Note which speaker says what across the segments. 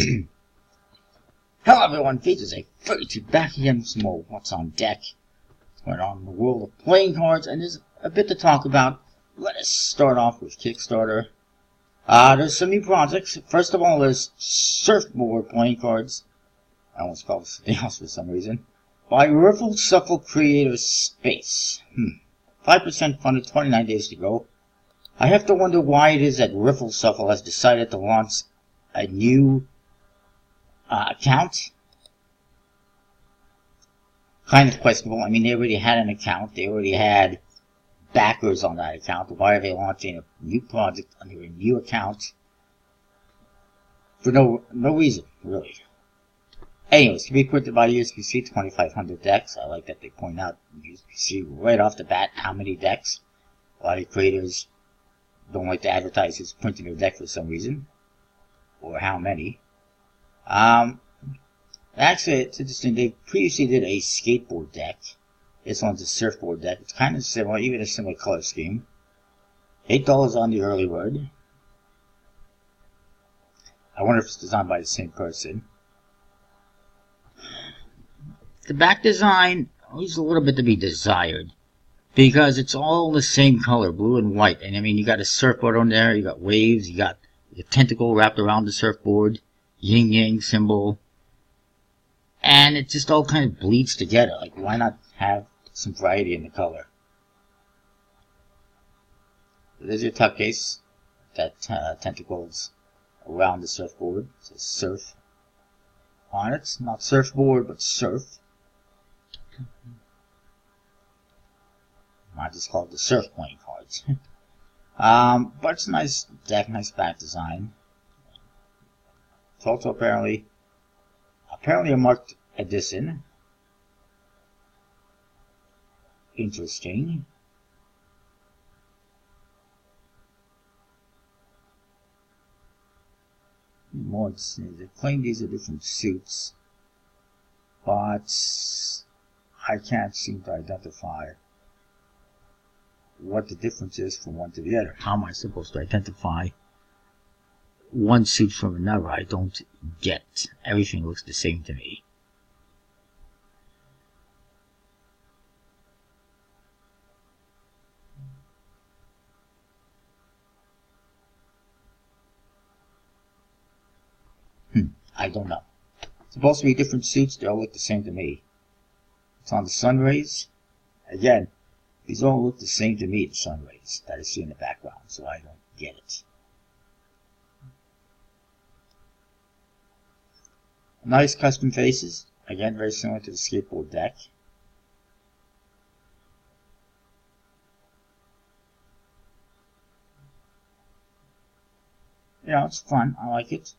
Speaker 1: Hello everyone, Features a 32 back again with some more What's on Deck. What's going on in the world of playing cards, and there's a bit to talk about. Let us start off with Kickstarter. There's some new projects. First of all, there's surfboard playing cards. I almost called it something else for some reason. By Riffle Shuffle Creator Space. 5% funded, 29 days to go. I have to wonder why it is that Riffle Shuffle has decided to launch a new account. Kind of questionable. I mean, they already had an account. They already had backers on that account. Why are they launching a new project under a new account? For no reason, really. Anyways, to be printed by USPC, 2,500 decks. I like that they point out USPC right off the bat how many decks. A lot of creators don't like to advertise who's printing their deck for some reason. Or how many. Actually, it's interesting. They previously did a skateboard deck. This one's a surfboard deck. It's kind of similar, even a similar color scheme. $8 on the early bird. I wonder if it's designed by the same person. The back design leaves a little bit to be desired, because it's all the same color, blue and white. And I mean, you got a surfboard on there, you got waves, you got a tentacle wrapped around the surfboard, yin-yang symbol, and it just all kind of bleeds together. Like, why not have some variety in the color? There's your tuck case, that tentacles around the surfboard. It says surf on it, not surfboard, but surf. I just call it the surf playing cards. But it's a nice deck, nice back design. It's also apparently a marked edition. Interesting. They claim these are different suits, but I can't seem to identify what the difference is from one to the other. How am I supposed to identify one suit from another? I don't get. Everything looks the same to me. I don't know. It's supposed to be different suits. They all look the same to me. It's on the sun rays. Again, these all look the same to me, the sun rays that I see in the background, so I don't get it. Nice custom faces. Again, very similar to the skateboard deck. You know, it's fun. I like it.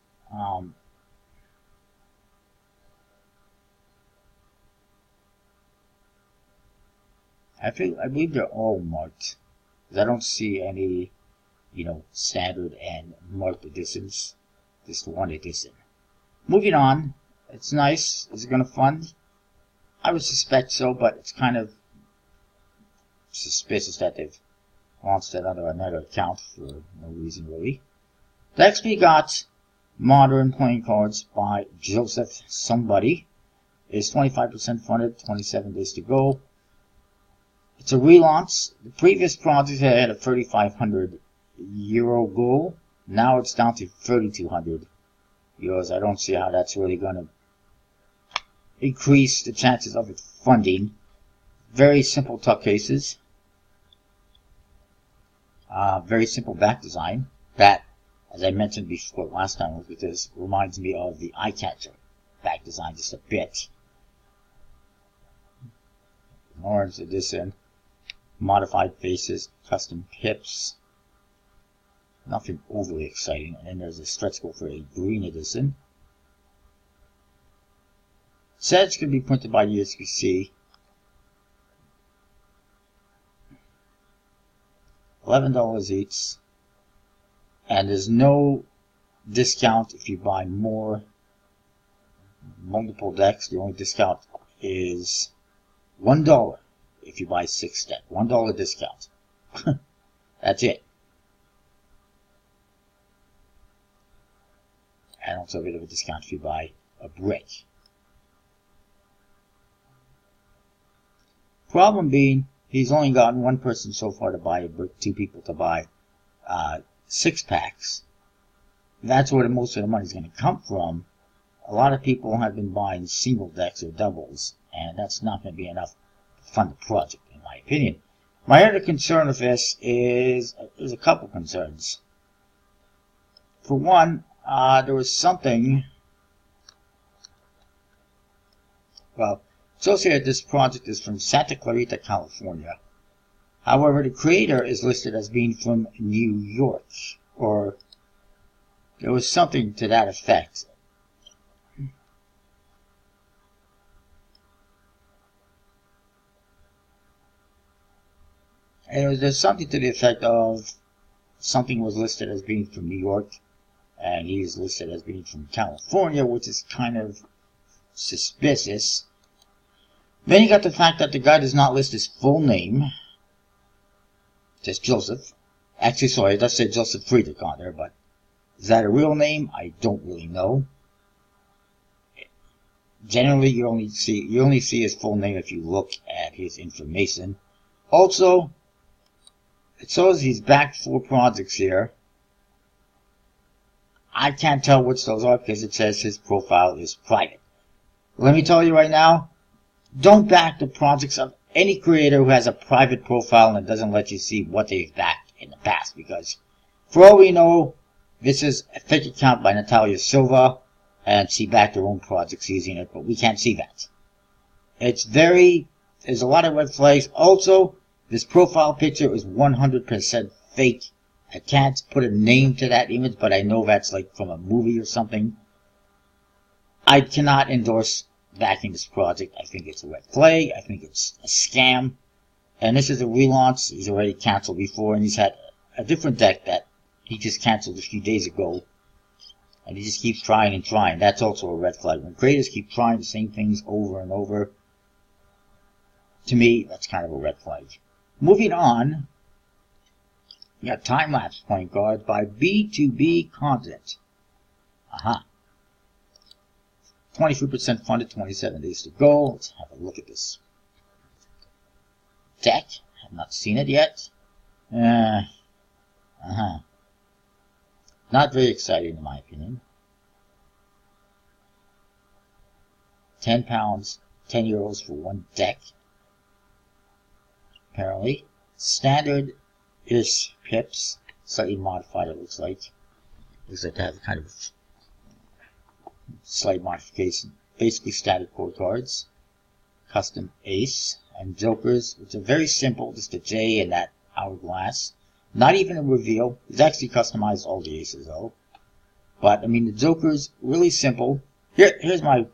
Speaker 1: I believe they're all marked, because I don't see any, standard and marked editions. Just one edition. Moving on, it's nice. Is it going to fund? I would suspect so, but it's kind of suspicious that they've launched it under another account for no reason really. Next we got Modern Playing Cards by Joseph Somebody. It's 25% funded, 27 days to go. It's a relaunch. The previous project had a 3,500 euro goal. Now it's down to 3,200 euros. I don't see how that's really going to increase the chances of it funding. Very simple tuck cases. Very simple back design. That, as I mentioned before last time I looked at this, reminds me of the eye catcher back design just a bit. Orange edition. Modified faces, custom pips. Nothing overly exciting. And then there's a stretch goal for a green edition. Sets can be printed by USPC. $11 each. And there's no discount if you buy multiple decks. The only discount is $1 if you buy 6 decks. $1 discount. That's it. and also a bit of a discount if you buy a brick. Problem being, he's only gotten one person so far to buy a brick, 2 people to buy 6 packs. That's where most of the money is going to come from. A lot of people have been buying single decks or doubles, and that's not going to be enough to fund the project, in my opinion. My other concern with this is, there's a couple concerns. For one, there was something, well, associated this project is from Santa Clarita, California. However, the creator is listed as being from New York, or there was something to that effect. And there's something to the effect of something was listed as being from New York, and he is listed as being from California, which is kind of suspicious. Then you got the fact that the guy does not list his full name, just Joseph. Actually, sorry, it does say Joseph Friedrich on there, but is that a real name? I don't really know. Generally, you only see his full name if you look at his information. Also, it shows he's backed 4 projects here. I can't tell which those are because it says his profile is private. Let me tell you right now, don't back the projects of any creator who has a private profile and doesn't let you see what they've backed in the past, because for all we know, this is a fake account by Natalia Silva, and she backed her own projects using it, but we can't see that. There's a lot of red flags. Also, this profile picture is 100% fake. I can't put a name to that image, but I know that's like from a movie or something. I cannot endorse backing this project. I think it's a red flag. I think it's a scam. And this is a relaunch. He's already canceled before, and he's had a different deck that he just canceled a few days ago. And he just keeps trying and trying. That's also a red flag. When creators keep trying the same things over and over, to me, that's kind of a red flag. Moving on, we got time-lapse point guards by B2B Content. 23% funded, 27 days to go. Let's have a look at this deck. I've not seen it yet. Not very exciting in my opinion. £10, 10 euros for one deck. Apparently. Standard-ish pips. Slightly modified, it looks like. Looks like they have kind of slight modification. Basically standard core cards. Custom ace. And jokers, which are very simple. Just a J and that hourglass. Not even a reveal. It's actually customized all the aces though. But, I mean, the jokers, really simple. Here's my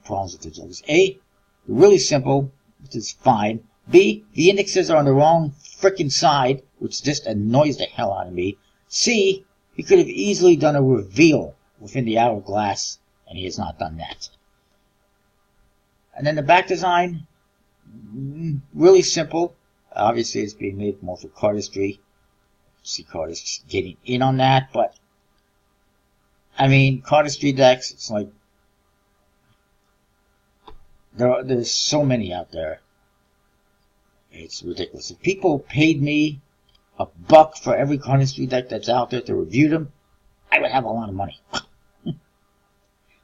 Speaker 1: problems with the jokers. A, really simple, which is fine. B, the indexes are on the wrong frickin' side, which just annoys the hell out of me. C, he could have easily done a reveal within the hourglass, and he has not done that. And then the back design, really simple. Obviously, it's being made more for cardistry. See cardistry getting in on that, but I mean, cardistry decks, it's like there's so many out there. It's ridiculous. If people paid me $1 for every cardistry deck that's out there to review them, I would have a lot of money.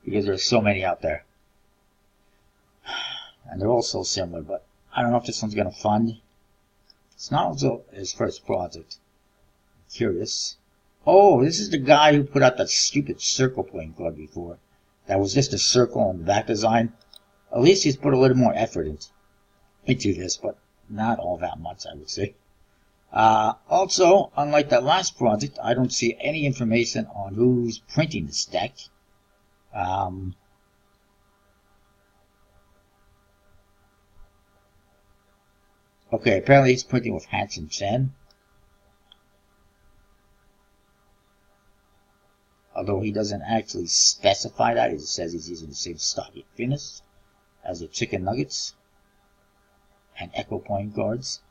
Speaker 1: Because there's so many out there. And they're all so similar, but I don't know if this one's going to fund. It's not also his first project. I'm curious. Oh, this is the guy who put out that stupid circle playing card before. That was just a circle on the back design. At least he's put a little more effort into this, but not all that much, I would say. Also, unlike that last project, I don't see any information on who's printing this deck. Okay, apparently he's printing with Hansen Chen. Although he doesn't actually specify that, he just says he's using the same stocky finish as the chicken nuggets and echo point guards.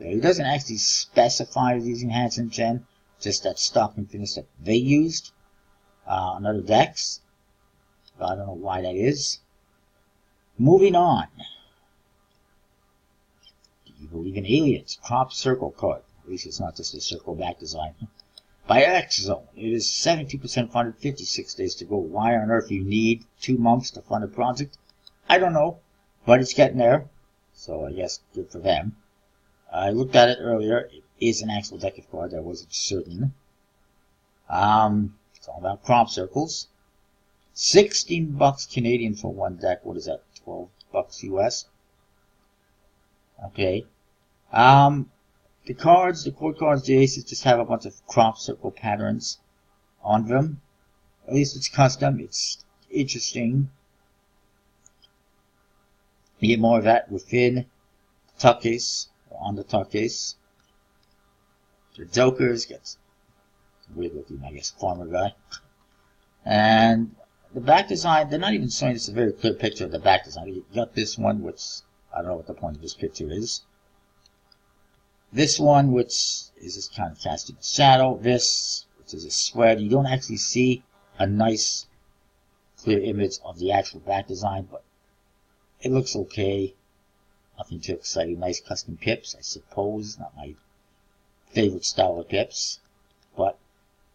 Speaker 1: He doesn't actually specify using Hands and Gen, just that stock and finish that they used on other decks. I don't know why that is. Moving on. Do you believe in aliens? Crop circle card. At least it's not just a circle back design. By X Zone. It is 72% funded, 56 days to go. Why on earth you need 2 months to fund a project? I don't know, but it's getting there. So I guess good for them. I looked at it earlier. It is an actual deck of cards. I wasn't certain. It's all about crop circles. $16 Canadian for one deck. What is that? $12 US. Okay. The cards, the core cards, the aces just have a bunch of crop circle patterns on them. At least it's custom. It's interesting. You get more of that within the tuck case, or on the tuck case. The Jokers gets weird looking, I guess, farmer guy. And the back design, they're not even showing us a very clear picture of the back design. You got this one, which I don't know what the point of this picture is. This one, which is just kind of casting a shadow. This, which is a sweat. You don't actually see a nice, clear image of the actual back design, but it looks okay. Nothing too exciting. Nice custom pips, I suppose. Not my favorite style of pips, but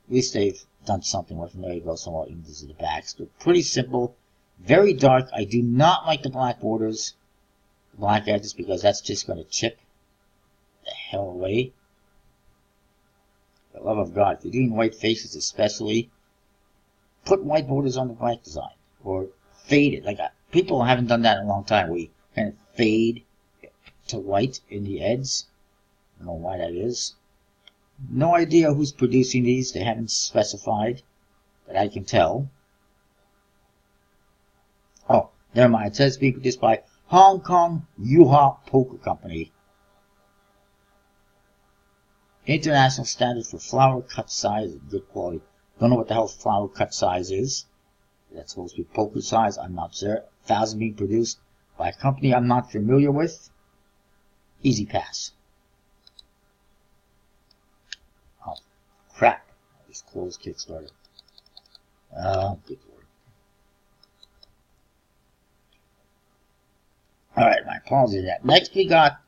Speaker 1: at least they've done something with them. There you go, some more images of the backs. They're pretty simple, very dark. I do not like the black borders, the black edges, because that's just going to chip the hell away. For the love of God, if you're doing white faces especially, put white borders on the black design, or fade it. Like people haven't done that in a long time. We kind of fade to white in the edge. I don't know why that is. No idea who's producing these. They haven't specified that I can tell. Oh, never mind. It says being produced by Hong Kong Yuha Poker Company. International standard for flower cut size and good quality. Don't know what the hell flower cut size is. That's supposed to be poker size. I'm not sure. 1,000 being produced by a company I'm not familiar with. Easy pass. Oh, crap. I just closed Kickstarter. Good lord. Alright, my apologies for that. Next we got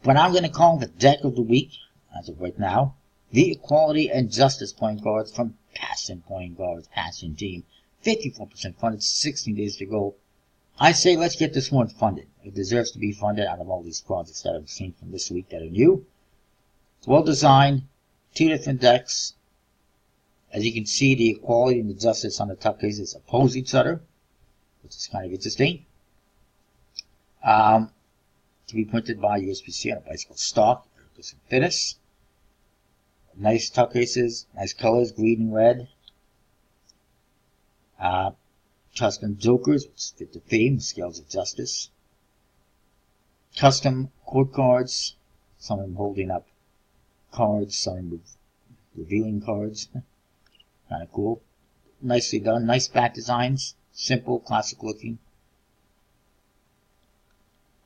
Speaker 1: what I'm going to call the deck of the week, as of right now. The Equality and Justice playing cards from Passion playing cards, Passion Team. 54% funded, 16 days to go. I say let's get this one funded. It deserves to be funded out of all these projects that I've seen from this week that are new. It's well designed. 2 different decks. As you can see, the Equality and the Justice on the top cases oppose each other, which is kind of interesting. To be printed by USPC on a bicycle stock. There's some finish. Nice tuck cases, nice colors, green and red. Custom Jokers, which fit the theme, Scales of Justice. Custom court cards, some of them holding up cards, some of them revealing cards. Kind of cool. Nicely done, nice back designs, simple, classic looking.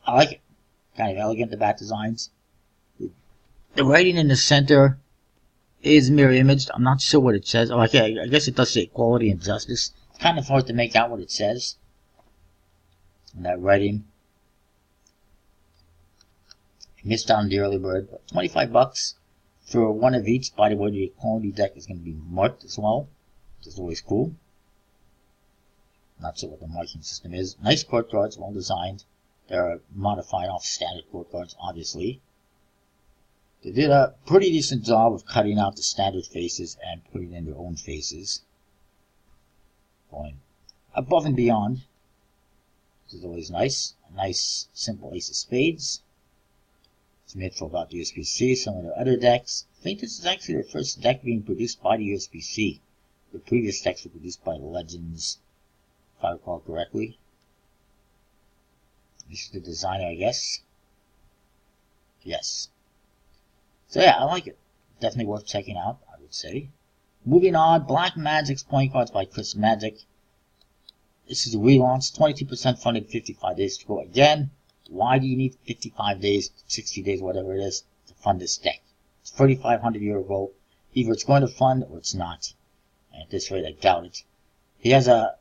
Speaker 1: I like it. Kind of elegant, the back designs. The writing in the center is mirror imaged. I'm not sure what it says. Oh, okay, I guess it does say Equality and Justice. It's kind of hard to make out what it says. And that writing. I missed out on the early bird, but $25 for one of each. By the way, the Equality deck is going to be marked as well, which is always cool. Not sure what the marking system is. Nice court cards, well designed. They're modified off standard court cards, obviously. They did a pretty decent job of cutting out the standard faces and putting in their own faces. Going above and beyond. This is always nice. A nice, simple ace of spades. It's made for about the USPC. Some of their other decks. I think this is actually their first deck being produced by the USPC. The previous decks were produced by Legends, if I recall correctly. This is the designer, I guess. Yes. So yeah, I like it. Definitely worth checking out, I would say. Moving on, Black Magic's playing cards by Chris Magic. This is a relaunch, 22% funded, 55 days to go again. Why do you need 55 days, 60 days, whatever it is, to fund this deck? It's 3,500 euro. Either it's going to fund or it's not. And at this rate, I doubt it. He has a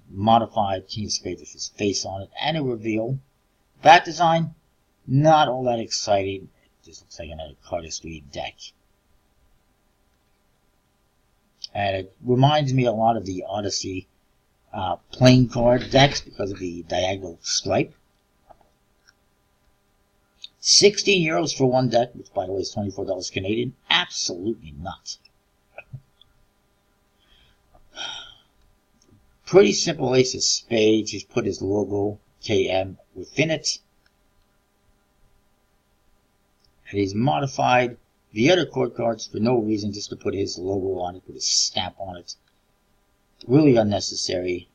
Speaker 1: modified King of Spades with his face on it and a reveal. Back design, not all that exciting. It just looks like another cardistry deck. And it reminds me a lot of the Odyssey playing card decks because of the diagonal stripe. 16 euros for one deck, which by the way is $24 Canadian. Absolutely not. Pretty simple ace of spades. He's put his logo, KM, within it. And he's modified the other court cards for no reason, just to put his logo on it, put his stamp on it. Really unnecessary.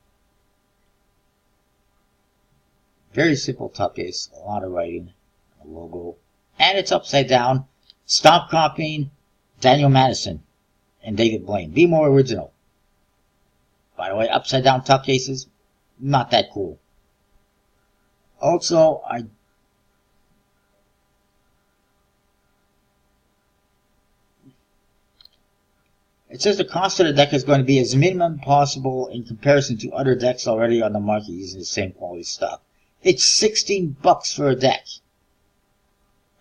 Speaker 1: Very simple tuck ace, a lot of writing, a logo. And it's upside down. Stop copying Daniel Madison and David Blaine. Be more original. By the way, upside down tuck aces, not that cool. Also, it says the cost of the deck is going to be as minimum possible in comparison to other decks already on the market using the same quality stuff. It's 16 bucks for a deck.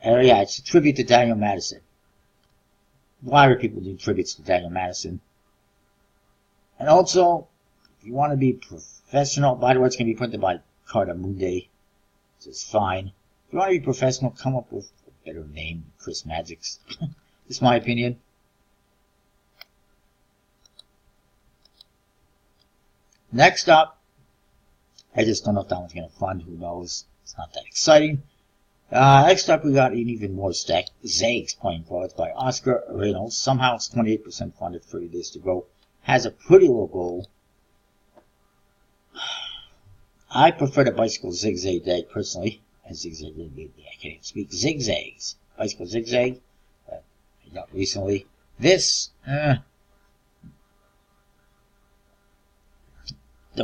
Speaker 1: And yeah, it's a tribute to Daniel Madison. Why are people doing tributes to Daniel Madison? And also, if you want to be professional, by the way, it's going to be printed by Carta Mundi, which is fine. If you want to be professional, come up with a better name, Chris Magic's. This is my opinion. Next up, I just don't know if that one's going to fund. Who knows? It's not that exciting. Next up, we got an even more stack. Zags playing cards by Oscar Reynolds. Somehow it's 28% funded, 30 days to go. Has a pretty low goal. I prefer the Bicycle Zigzag deck personally. Zigzag, I can't even speak. Zigzags. Bicycle Zigzag. I got recently. This, the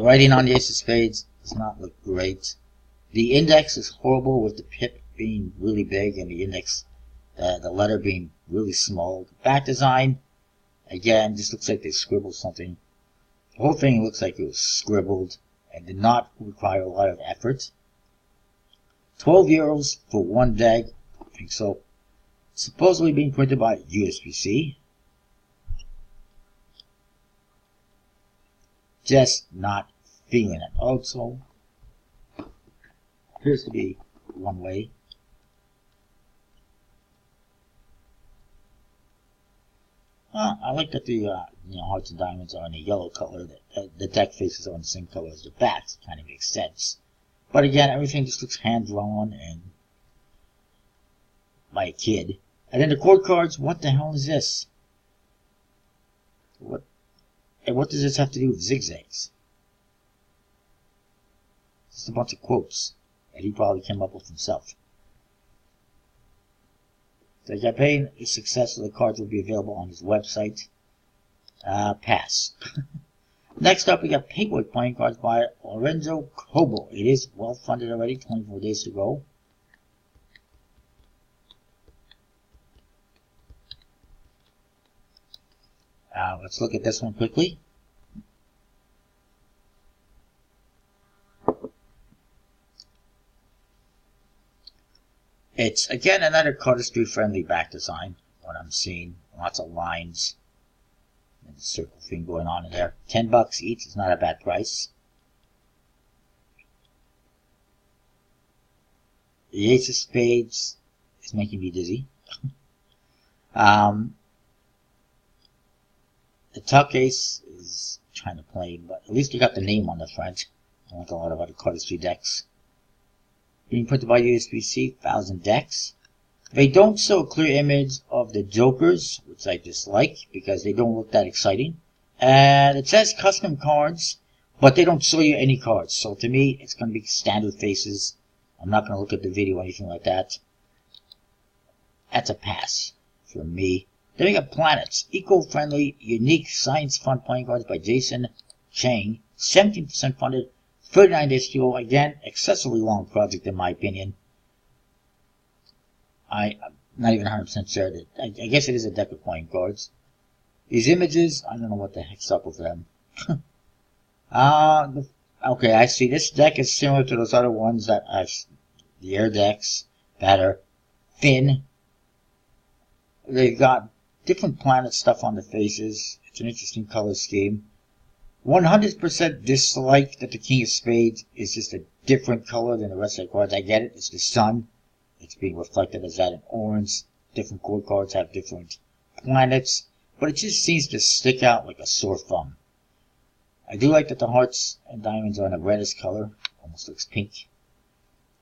Speaker 1: writing on the Ace of Spades does not look great. The index is horrible with the pip being really big and the index, the letter being really small. The back design, again, just looks like they scribbled something. The whole thing looks like it was scribbled and did not require a lot of effort. 12 euros for one deck. I think so. Supposedly being printed by USPC. Just not feeling it. Also, appears to be one way. I like that the hearts and diamonds are in a yellow color. That the deck faces are in the same color as the backs. Kind of makes sense. But again, everything just looks hand drawn and by a kid. And then the court cards. What the hell is this? What does this have to do with zigzags? Just a bunch of quotes that he probably came up with himself. The campaign is successful. The cards will be available on his website. Pass. Next up, we got Paperweight playing cards by Lorenzo Cobo. It is well funded already. 24 days to go. Let's look at this one quickly. It's, again, another cardistry-friendly back design, what I'm seeing. Lots of lines. And the circle thing going on in there. 10 bucks each is not a bad price. The Ace of Spades is making me dizzy. The Tuck Ace is kind of plain, but at least you got the name on the front, unlike a lot of other cardistry decks. Being printed by USPC, 1,000 decks. They don't show a clear image of the Jokers, which I dislike, because they don't look that exciting. And it says custom cards, but they don't show you any cards. So to me, it's going to be standard faces. I'm not going to look at the video or anything like that. That's a pass for me. Then we got Planets. Eco-friendly, unique, science fun playing cards by Jason Chang. 17% funded, 39 days to go. Again, excessively long project in my opinion. I'm not even 100% sure that, I guess it is a deck of playing cards. These images, I don't know what the heck's up with them. Okay, I see. This deck is similar to those other ones that I've, the air decks that are thin. They've got different planet stuff on the faces. It's an interesting color scheme. 100% dislike that the King of Spades is just a different color than the rest of the cards. I get it. It's the sun. It's being reflected as that in orange. Different core cards have different planets. But it just seems to stick out like a sore thumb. I do like that the hearts and diamonds are in a reddish color. Almost looks pink.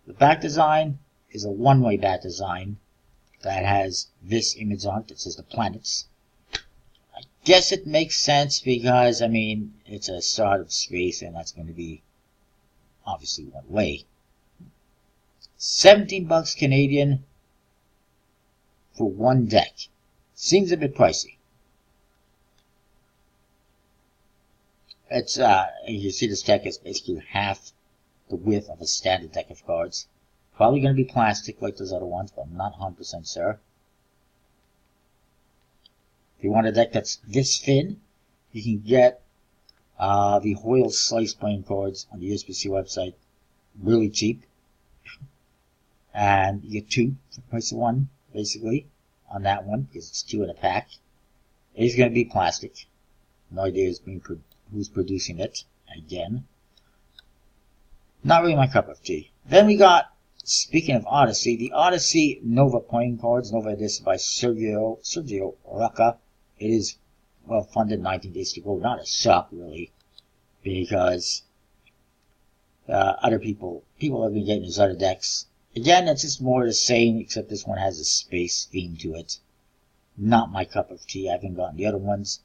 Speaker 1: The back design is a one-way back design that has this image on it that says the planets. I guess it makes sense because, I mean, it's a sort of space and that's going to be obviously one way. $17 Canadian for one deck. Seems a bit pricey. It's, you see this deck is basically half the width of a standard deck of cards. Probably going to be plastic like those other ones, but I'm not 100% sure. If you want a deck that's this thin, you can get the Hoyle Slice playing cards on the USBC website really cheap. And you get two for the price of one, basically, on that one, because it's two in a pack. It is going to be plastic. No idea who's producing it, again. Not really my cup of tea. Then we got, speaking of Odyssey, the Odyssey Nova playing cards. Nova edition by Sergio Rocca. It is well funded, 19 days to go. Not a shock, really, because other people have been getting his other decks. Again, it's just more the same, except this one has a space theme to it. Not my cup of tea. I haven't gotten the other ones.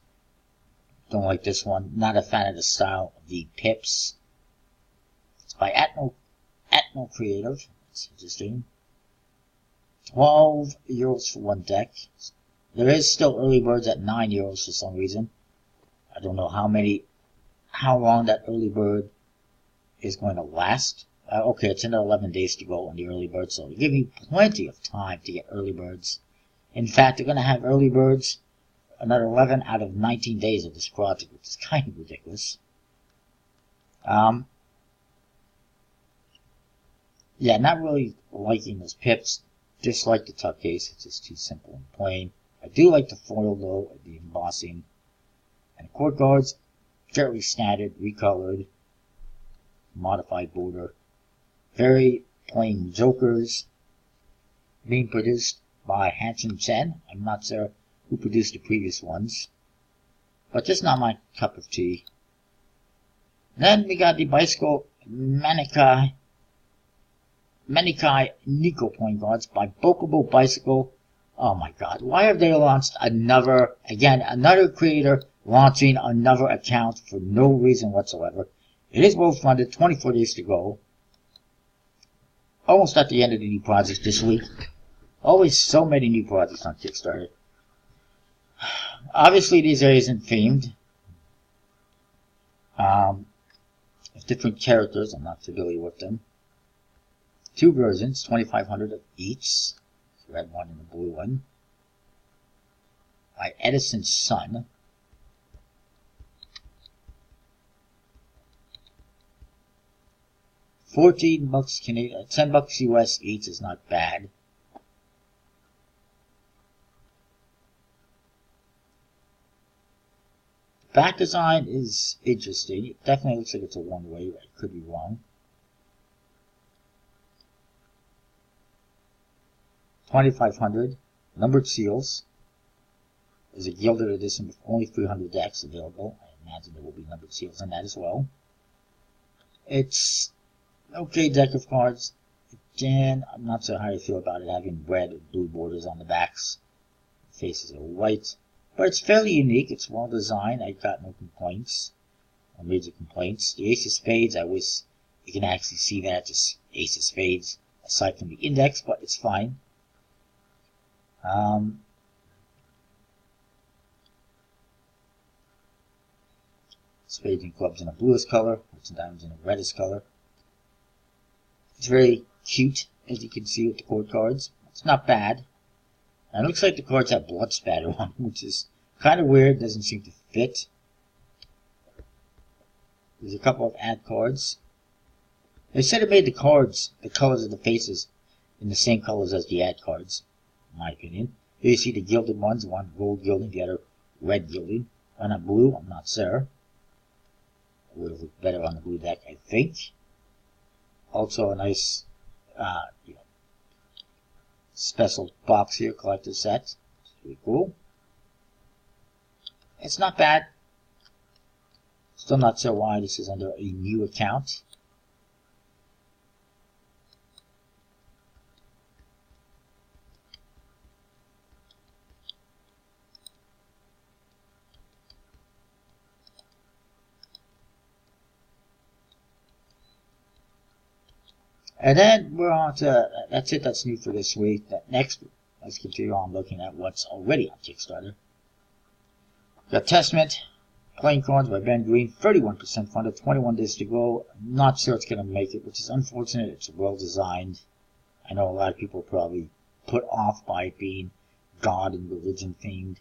Speaker 1: Don't like this one. Not a fan of the style of the pips. It's by Atmo Creative. It's interesting. €12 for one deck. There is still early birds at €9 for some reason. I don't know how long that early bird is going to last. Okay, it's another 11 days to go on the early bird, so they give you plenty of time to get early birds. In fact, they're going to have early birds another 11 out of 19 days of this project, which is kind of ridiculous. Yeah, not really liking those pips. Dislike the tuck case. It's just too simple and plain. I do like the foil, though, the embossing. And the court guards, fairly standard, recolored, modified border. Very plain jokers. Being produced by Hansen Chen. I'm not sure who produced the previous ones. But just not my cup of tea. Then we got the Bicycle Manikai Nico playing cards by Bokobo Bicycle. Oh my god, why have they launched another creator launching another account for no reason whatsoever? It is well funded, 24 days to go. Almost at the end of the new project this week. Always so many new projects on Kickstarter. Obviously these areas aren't themed. Different characters, I'm not familiar with them. Two versions, 2,500 of each. The red one and the blue one. By Edison's Son. $14 Canadian, $10 US each is not bad. Back design is interesting. It definitely looks like it's a one-way. I could be wrong. 2,500 numbered seals. There's a gilded edition with only 300 decks available. I imagine there will be numbered seals in that as well. It's okay deck of cards. Again, I'm not so how I feel about it having red or blue borders on the backs. The faces are white. But it's fairly unique. It's well designed. I got no complaints. No major complaints. The Ace of Spades, I wish you can actually see that. Just Ace of Spades aside from the index, but it's fine. Spades and clubs in a bluish color. Hearts and diamonds in a reddish color. It's very cute, as you can see with the court cards. It's not bad. And it looks like the cards have blood spatter on them, which is kind of weird. Doesn't seem to fit. There's a couple of ad cards. They said it made the cards, the colors of the faces, in the same colors as the ad cards, in my opinion. Here you see the gilded ones, one gold gilding, the other red gilding. One on blue, I'm not sure. It would have looked better on the blue deck, I think. Also a nice, special box here, collector's set. It's pretty cool. It's not bad. Still not sure why this is under a new account. And then we're on to, that's it, that's new for this week. Next, let's continue on looking at what's already on Kickstarter. Got Testament, playing cards by Ben Green, 31% funded, 21 days to go. I'm not sure it's going to make it, which is unfortunate. It's well designed. I know a lot of people are probably put off by it being God and religion themed.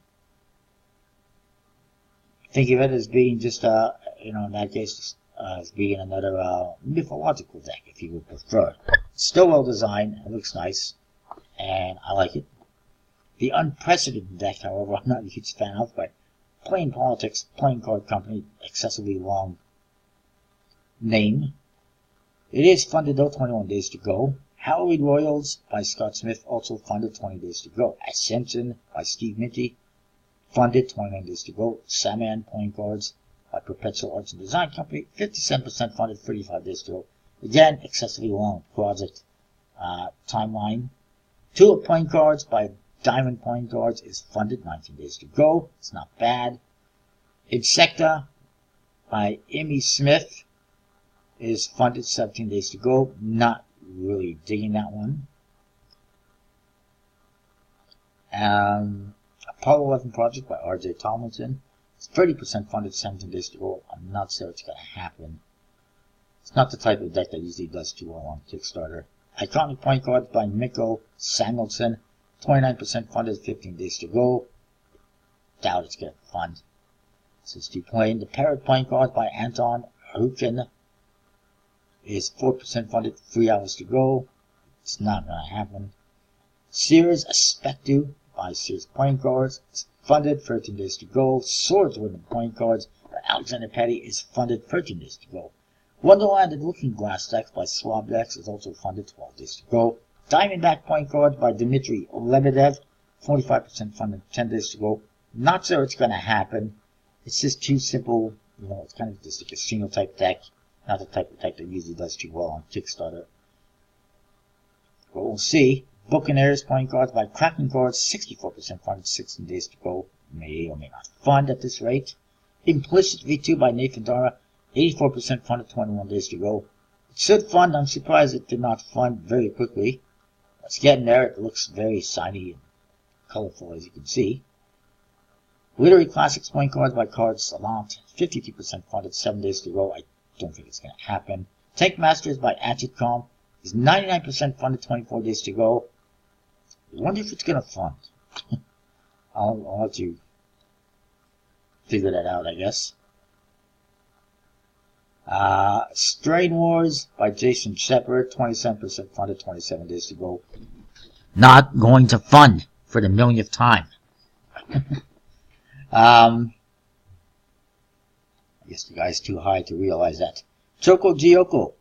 Speaker 1: Think of it as being just, in that case, as being another mythological deck, if you would prefer. It's still well designed, it looks nice, and I like it. The Unprecedented deck, however, I'm not a huge fan of, but Plain Politics, Playing Card Company, excessively long name. It is funded though, 21 days to go. Halloween Royals by Scott Smith, also funded, 20 days to go. Ascension by Steve Minty, funded, 29 days to go. Saman Playing Cards by Perpetual Arts and Design Company, 57% funded, 35 days to go. Again, excessively long project timeline. Tulip Playing Cards by Diamond Playing Cards is funded, 19 days to go. It's not bad. Insecta by Emmy Smith is funded, 17 days to go. Not really digging that one. Apollo 11 Project by R.J. Tomlinson. It's 30% funded, 17 days to go. I'm not sure it's going to happen. It's not the type of deck that usually does too well on Kickstarter. Iconic Playing Cards by Mikko Samuelson. 29% funded, 15 days to go. Doubt it's going to fund. This is too plain. The Parrot Playing Cards by Anton Hukin is 4% funded, 3 hours to go. It's not going to happen. Sears Aspectu by Sears Playing Cards is funded, 13 days to go. Swordswoman Playing Cards by Alexander Petty is funded, 13 days to go. Wonderland and Looking Glass Decks by Swab Decks is also funded, 12 days to go. Diamondback Playing Cards by Dmitry Lebedev, 45% funded, 10 days to go. Not sure it's going to happen. It's just too simple. It's kind of just a casino type deck. Not the type of deck that usually does too well on Kickstarter. But we'll see. Buccaneers Playing Cards by Kraken Cards, 64% funded, 16 days to go. May or may not fund at this rate. Implicit V2 by Nathan Dara, 84% funded, 21 days to go. It should fund. I'm surprised it did not fund very quickly. It's getting there. It looks very shiny and colorful, as you can see. Literary Classics Playing Cards by Card Savant, 52% funded, 7 days to go. I don't think it's going to happen. Tank Masters by Atchitcom is 99% funded, 24 days to go. I wonder if it's going to fund. I'll let you figure that out, I guess. Strain Wars by Jason Shepard, 27% funded, 27 days to go. Not going to fund for the millionth time. I guess the guy's too high to realize that. Choco Gyoko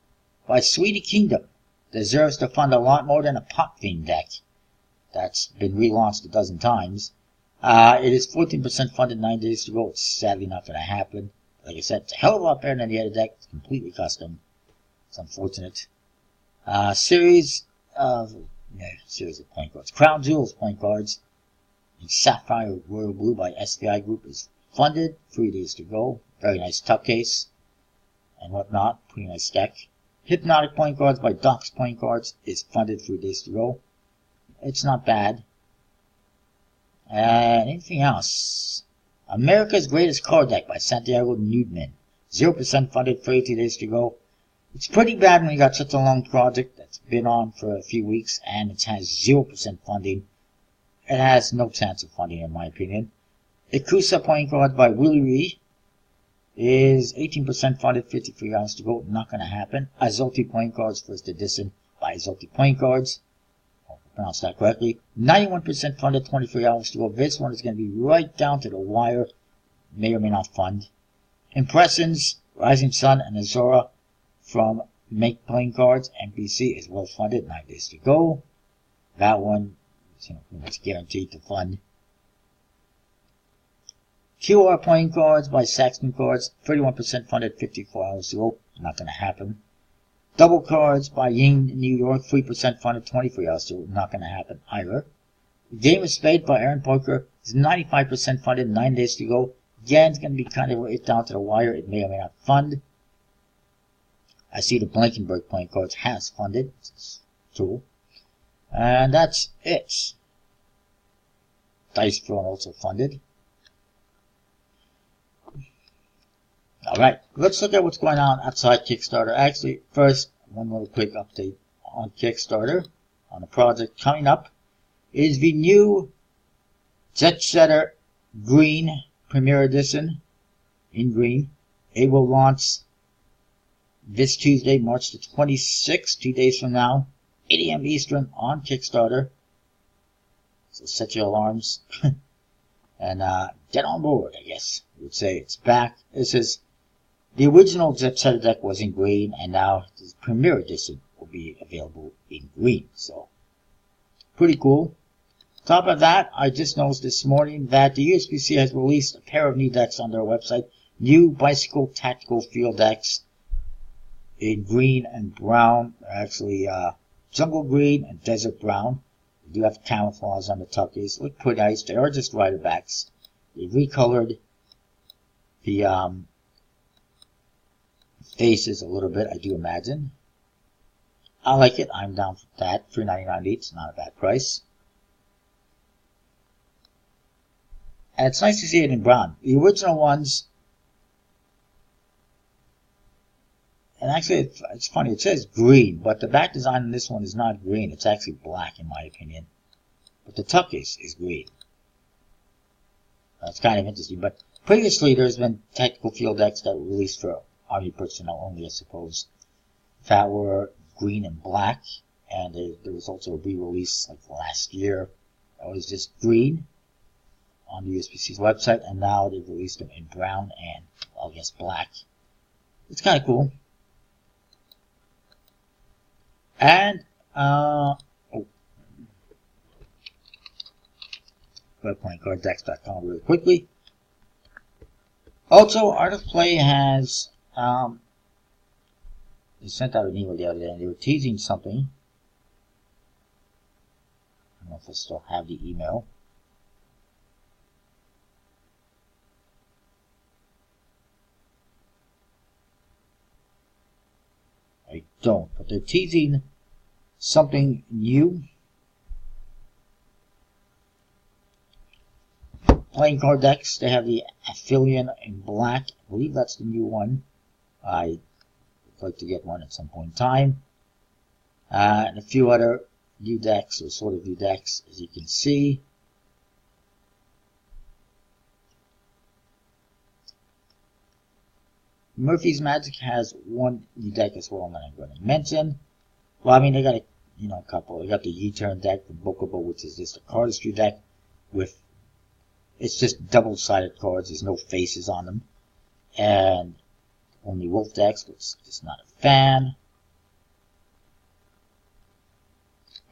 Speaker 1: by Sweetie Kingdom deserves to fund a lot more than a Pot Fiend deck that's been relaunched a dozen times. It is 14% funded, 9 days to go. It's sadly not going to happen. Like I said, it's a hell of a lot better than the other deck. It's completely custom. It's unfortunate. Series of playing cards. Crown Jewels Playing Cards in Sapphire Royal Blue by SPI Group is funded. 3 days to go. Very nice tuck case and whatnot. Pretty nice deck. Hypnotic Playing Cards by Docs Playing Cards is funded. 3 days to go. It's not bad. Anything else? America's Greatest Card Deck by Santiago Newman. 0% funded, 32 days to go. It's pretty bad when you got such a long project that's been on for a few weeks and it has 0% funding. It has no chance of funding, in my opinion. Ikusa playing cards by Willie Ree is 18% funded, 53 hours to go. Not going to happen. Azoti playing cards, first edition by Azoti playing cards. Hope I pronounced that correctly. 91% funded, 23 hours to go. This one is going to be right down to the wire. May or may not fund. Impressions, Rising Sun, and Azora from Make Playing Cards. NPC is well funded, 9 days to go. That one is pretty much guaranteed to fund. QR playing cards by Saxton Cards, 31% funded, 54 hours to go. Not going to happen. Double cards by Ying New York, 3% funded, 23 hours to go. Not going to happen either. Game of Spade by Aaron Parker is 95% funded, 9 days to go. Again, it's going to be kind of right down to the wire. It may or may not fund. I see the Blankenberg playing cards has funded. It's cool. And that's it. Dice Throne also funded. Alright, let's look at what's going on outside Kickstarter. Actually, first, one little quick update on Kickstarter. On the project coming up is the new Jet Setter Green Premier Edition in green. It will launch this Tuesday, March the 26th, 2 days from now, 8 a.m. Eastern on Kickstarter. So set your alarms and get on board, I guess. I would say it's back. This is the original Jet Setter deck was in green, and now the Premier Edition will be available in green. So pretty cool. Top of that, I just noticed this morning that the USPC has released a pair of new decks on their website. New Bicycle Tactical Field decks in green and brown. They're actually Jungle Green and Desert Brown. They do have camouflage on the tuckies. Look pretty nice. They are just rider backs. They recolored the faces a little bit, I do imagine. I like it. I'm down for that. $3.99 each. Not a bad price. And it's nice to see it in brown. The original ones, and actually it's funny, it says green, but the back design on this one is not green. It's actually black in my opinion. But the tuck is green. That's kind of interesting. But previously there's been tactical field decks that were released for Army personnel only, I suppose, that were green and black. And there was also a re-release like last year that was just green on the USPC's website, and now they've released them in brown and, I guess, black. It's kind of cool. And, playingcarddecks.com really quickly. Also, Art of Play has, they sent out an email the other day, and they were teasing something. I don't know if I still have the email. I don't, but they're teasing something new. Playing card decks, they have the Aphelion in black. I believe that's the new one. I would like to get one at some point in time. And a few other new decks, or sort of new decks, as you can see. Murphy's Magic has one new deck as well that I'm going to mention. Well, I mean, they got a couple. They got the U-Turn deck, the Bokobo, which is just a cardistry deck with, it's just double-sided cards. There's no faces on them. And only Wolf decks, which is just not a fan.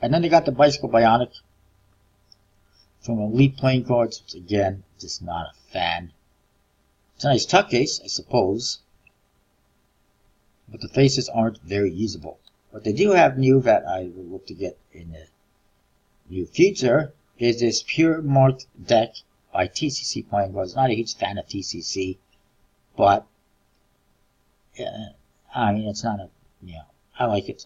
Speaker 1: And then they got the Bicycle Bionic from Elite Playing Cards, which again, just not a fan. It's a nice tuck case, I suppose. But the faces aren't very usable. What they do have new that I will look to get in the near future is this Pure Marked deck by TCC Playing Cards. Not a huge fan of TCC, but I mean, it's not a, I like it,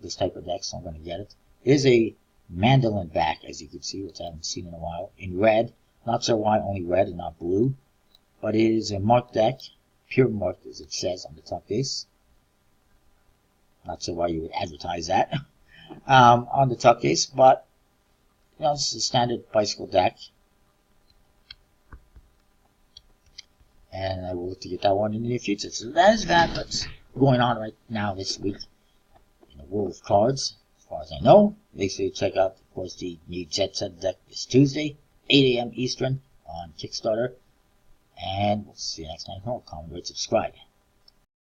Speaker 1: this type of deck, so I'm going to get it. It is a mandolin back, as you can see, which I haven't seen in a while, in red. Not sure why only red and not blue, but it is a marked deck, pure marked as it says on the top case. Not sure why you would advertise that on the top case, but you know, it's a standard bicycle deck. And I will look to get that one in the near future. So that is what's going on right now this week in the world of cards, as far as I know. Make sure you check out, of course, the new Jet Set deck this Tuesday, 8 a.m. Eastern on Kickstarter. And we'll see you next time. Comment, rate, subscribe.